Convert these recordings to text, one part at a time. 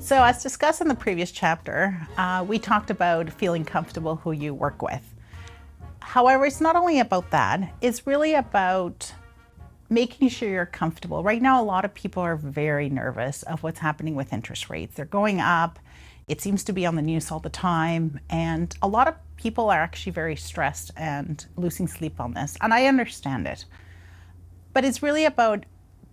So as discussed in the previous chapter, we talked about feeling comfortable who you work with. However, it's not only about that, it's really about making sure you're comfortable. Right now, a lot of people are very nervous of what's happening with interest rates. They're going up. It seems to be on the news all the time. And a lot of people are actually very stressed and losing sleep on this. And I understand it. But it's really about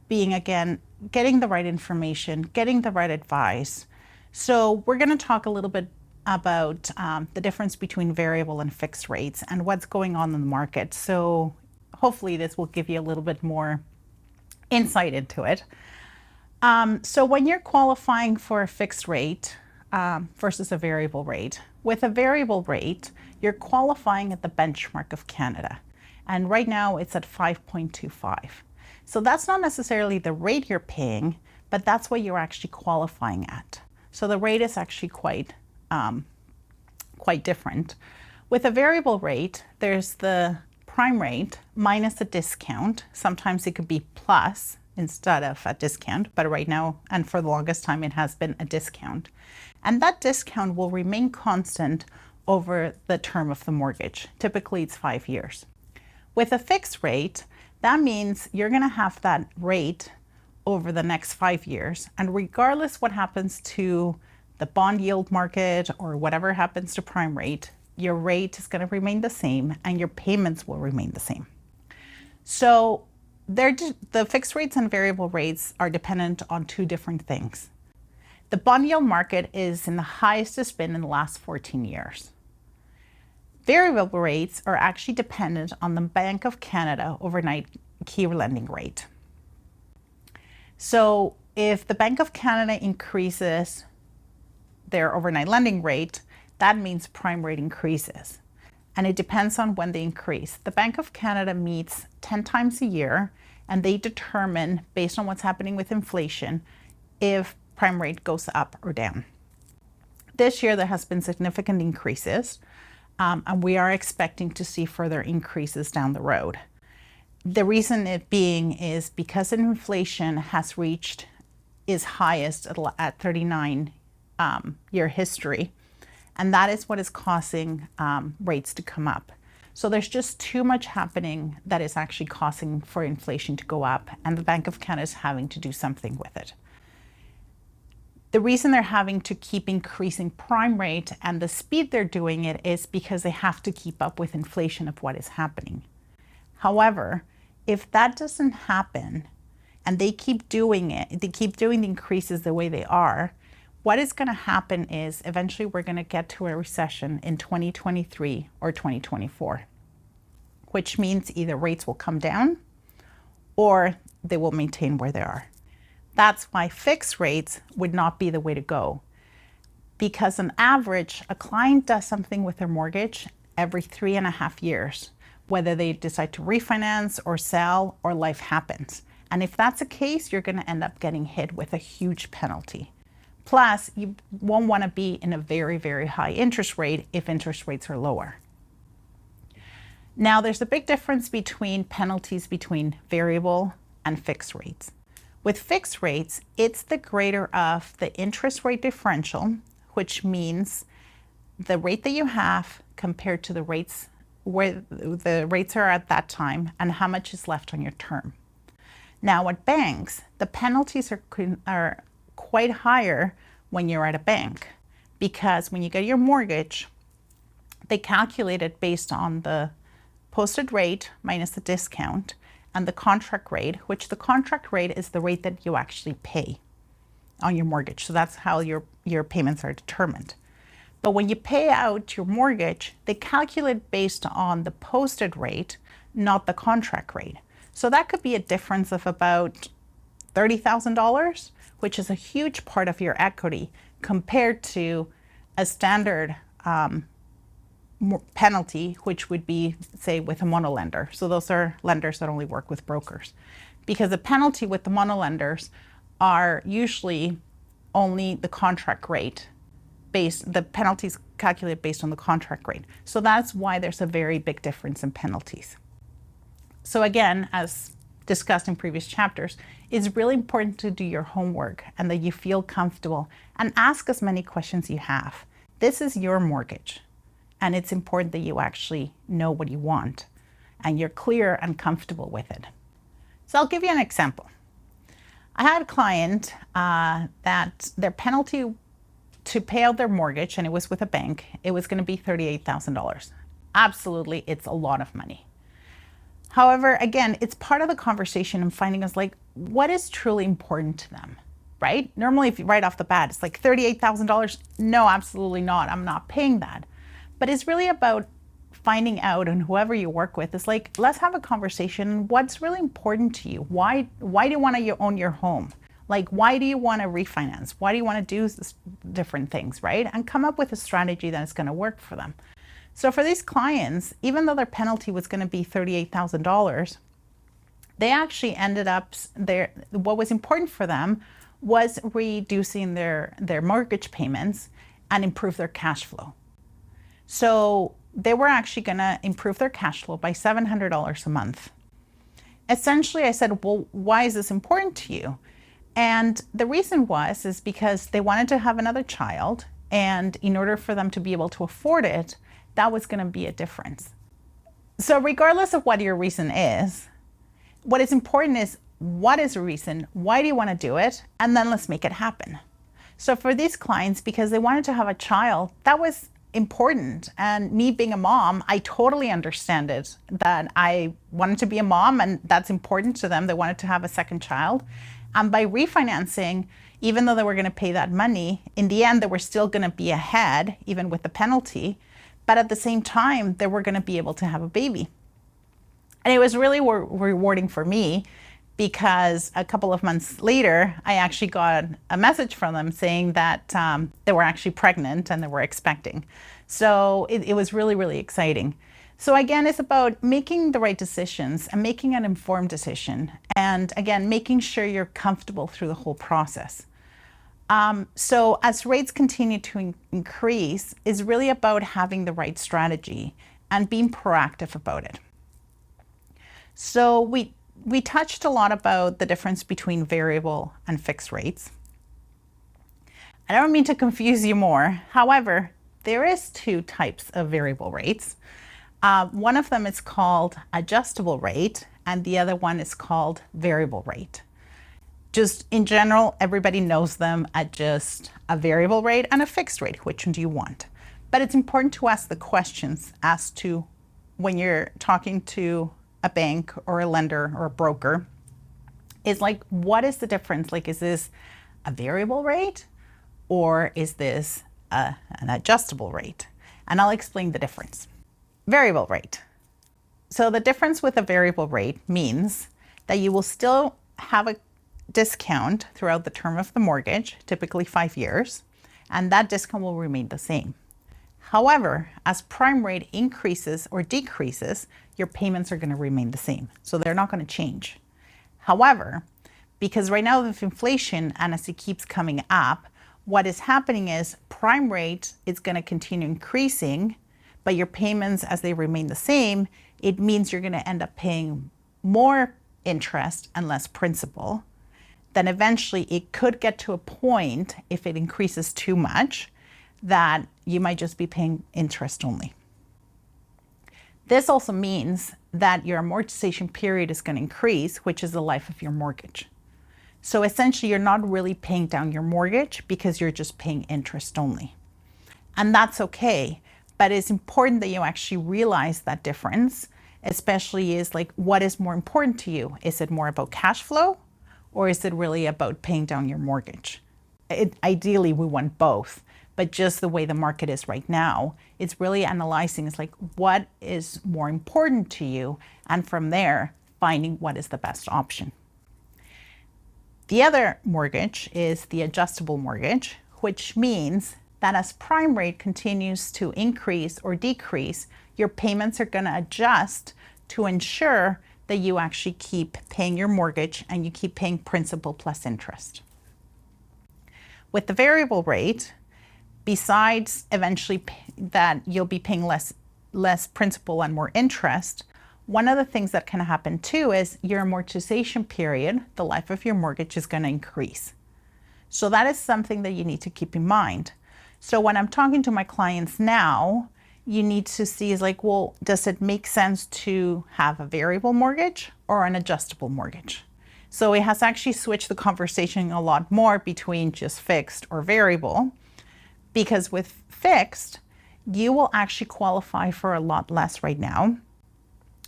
being, again, getting the right information, getting the right advice. So we're going to talk a little bit about the difference between variable and fixed rates and what's going on in the market. So hopefully this will give you a little bit more insight into it. So when you're qualifying for a fixed rate versus a variable rate, with a variable rate, you're qualifying at the benchmark of Canada. And right now it's at 5.25. So that's not necessarily the rate you're paying, but that's what you're actually qualifying at. So the rate is actually quite different. With a variable rate, there's the prime rate minus a discount. Sometimes it could be plus instead of a discount, but right now, and for the longest time, it has been a discount. And that discount will remain constant over the term of the mortgage. Typically, it's 5 years. With a fixed rate, that means you're going to have that rate over the next 5 years. And regardless what happens to the bond yield market or whatever happens to prime rate, your rate is going to remain the same and your payments will remain the same. So the fixed rates and variable rates are dependent on two different things. The bond yield market is in the highest it's been in the last 14 years. Variable rates are actually dependent on the Bank of Canada overnight key lending rate. So if the Bank of Canada increases their overnight lending rate, that means prime rate increases. And it depends on when they increase. The Bank of Canada meets 10 times a year, and they determine, based on what's happening with inflation, if prime rate goes up or down. This year, there has been significant increases, and we are expecting to see further increases down the road. The reason it being is because inflation has reached its highest at 39-year history, and that is what is causing rates to come up. So there's just too much happening that is actually causing for inflation to go up, and the Bank of Canada is having to do something with it. The reason they're having to keep increasing prime rate and the speed they're doing it is because they have to keep up with inflation of what is happening. However, if that doesn't happen and they keep doing it, they keep doing the increases the way they are, what is going to happen is eventually we're going to get to a recession in 2023 or 2024, which means either rates will come down or they will maintain where they are. That's why fixed rates would not be the way to go, because on average, a client does something with their mortgage every 3.5 years, whether they decide to refinance or sell or life happens. And if that's the case, you're going to end up getting hit with a huge penalty. Plus, you won't want to be in a very, very high interest rate if interest rates are lower. Now, there's a big difference between penalties between variable and fixed rates. With fixed rates, it's the greater of the interest rate differential, which means the rate that you have compared to the rates where the rates are at that time and how much is left on your term. Now at banks, the penalties are quite higher when you're at a bank, because when you get your mortgage, they calculate it based on the posted rate minus the discount and the contract rate, which the contract rate is the rate that you actually pay on your mortgage. So that's how your payments are determined. But when you pay out your mortgage, they calculate based on the posted rate, not the contract rate. So that could be a difference of about $30,000, which is a huge part of your equity compared to a standard penalty, which would be, say, with a monolender. So those are lenders that only work with brokers. Because the penalty with the monolenders are usually only the contract rate. The penalties calculate based on the contract rate. So that's why there's a very big difference in penalties. So again, as discussed in previous chapters, it's really important to do your homework and that you feel comfortable and ask as many questions you have. This is your mortgage, and it's important that you actually know what you want and you're clear and comfortable with it. So I'll give you an example. I had a client that their penalty to pay out their mortgage, and it was with a bank, it was going to be $38,000. Absolutely, it's a lot of money. However, again, it's part of the conversation and finding us like, what is truly important to them, right? Normally, if you right off the bat, it's like $38,000. No, absolutely not. I'm not paying that. But it's really about finding out, and whoever you work with is like, let's have a conversation. What's really important to you? Why do you want to own your home? Like, why do you want to refinance? Why do you want to do different things, right? And come up with a strategy that is going to work for them. So for these clients, even though their penalty was going to be $38,000, they actually ended up, what was important for them was reducing their mortgage payments and improve their cash flow. So they were actually going to improve their cash flow by $700 a month. Essentially, I said, well, why is this important to you? And the reason is because they wanted to have another child, and in order for them to be able to afford it, that was going to be a difference. So regardless of what your reason is, what is important is, what is the reason? Why do you want to do it? And then let's make it happen. So for these clients, because they wanted to have a child, that was important. And me being a mom, I totally understand it, that I wanted to be a mom and that's important to them. They wanted to have a second child. And by refinancing, even though they were going to pay that money, in the end, they were still going to be ahead, even with the penalty. But at the same time, they were going to be able to have a baby. And it was really rewarding for me, because a couple of months later, I actually got a message from them saying that they were actually pregnant and they were expecting. So it was really, really exciting. So again, it's about making the right decisions and making an informed decision. And again, making sure you're comfortable through the whole process. So as rates continue to increase, is really about having the right strategy and being proactive about it. So we touched a lot about the difference between variable and fixed rates. I don't mean to confuse you more. However, there is two types of variable rates. One of them is called adjustable rate, and the other one is called variable rate. Just in general, everybody knows them at just a variable rate and a fixed rate. Which one do you want? But it's important to ask the questions as to, when you're talking to a bank or a lender or a broker, is like, what is the difference? Like, is this a variable rate or is this an adjustable rate? And I'll explain the difference. Variable rate. So the difference with a variable rate means that you will still have a discount throughout the term of the mortgage, typically 5 years, and that discount will remain the same. However, as prime rate increases or decreases, your payments are going to remain the same. So they're not going to change. However, because right now with inflation and as it keeps coming up, what is happening is prime rate is going to continue increasing, but your payments, as they remain the same, it means you're going to end up paying more interest and less principal. Then eventually it could get to a point, if it increases too much, that you might just be paying interest only. This also means that your amortization period is going to increase, which is the life of your mortgage. So essentially, you're not really paying down your mortgage because you're just paying interest only. And that's okay, but it's important that you actually realize that difference, especially is like, what is more important to you? Is it more about cash flow, or is it really about paying down your mortgage? Ideally, we want both, but just the way the market is right now, it's really analyzing, it's like, what is more important to you? And from there, finding what is the best option. The other mortgage is the adjustable mortgage, which means that as prime rate continues to increase or decrease, your payments are going to adjust to ensure that you actually keep paying your mortgage and you keep paying principal plus interest. With the variable rate, besides eventually that you'll be paying less principal and more interest, One of the things that can happen too is your amortization period, the life of your mortgage, is going to increase. So that is something that you need to keep in mind. So when I'm talking to my clients now, you need to see is like, well, does it make sense to have a variable mortgage or an adjustable mortgage? So it has actually switched the conversation a lot more between just fixed or variable, because with fixed, you will actually qualify for a lot less right now.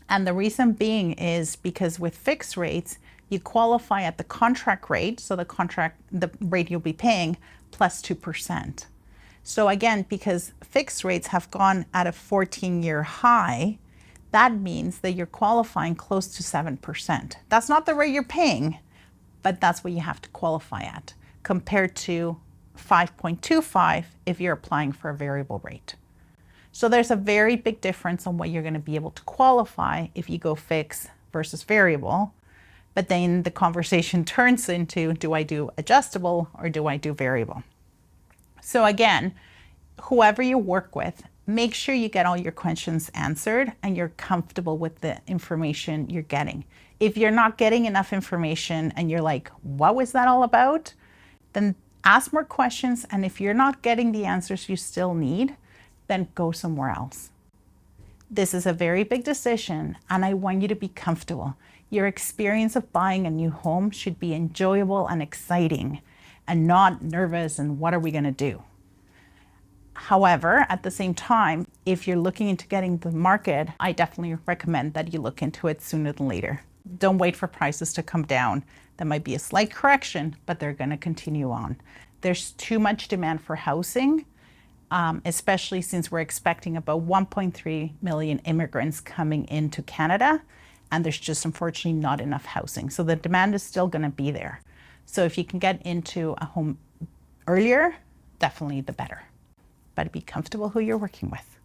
And the reason being is because with fixed rates, you qualify at the contract rate, so the rate you'll be paying plus 2%. So again, because fixed rates have gone at a 14-year high, that means that you're qualifying close to 7%. That's not the rate you're paying, but that's what you have to qualify at, compared to 5.25 if you're applying for a variable rate. So there's a very big difference on what you're going to be able to qualify if you go fixed versus variable. But then the conversation turns into, do I do adjustable or do I do variable? So again, whoever you work with, make sure you get all your questions answered and you're comfortable with the information you're getting. If you're not getting enough information and you're like, what was that all about? Then ask more questions. And if you're not getting the answers you still need, then go somewhere else. This is a very big decision and I want you to be comfortable. Your experience of buying a new home should be enjoyable and exciting and not nervous and what are we going to do? However, at the same time, if you're looking into getting the market, I definitely recommend that you look into it sooner than later. Don't wait for prices to come down. There might be a slight correction, but they're going to continue on. There's too much demand for housing, especially since we're expecting about 1.3 million immigrants coming into Canada, and there's just unfortunately not enough housing. So the demand is still going to be there. So if you can get into a home earlier, definitely the better. But be comfortable who you're working with.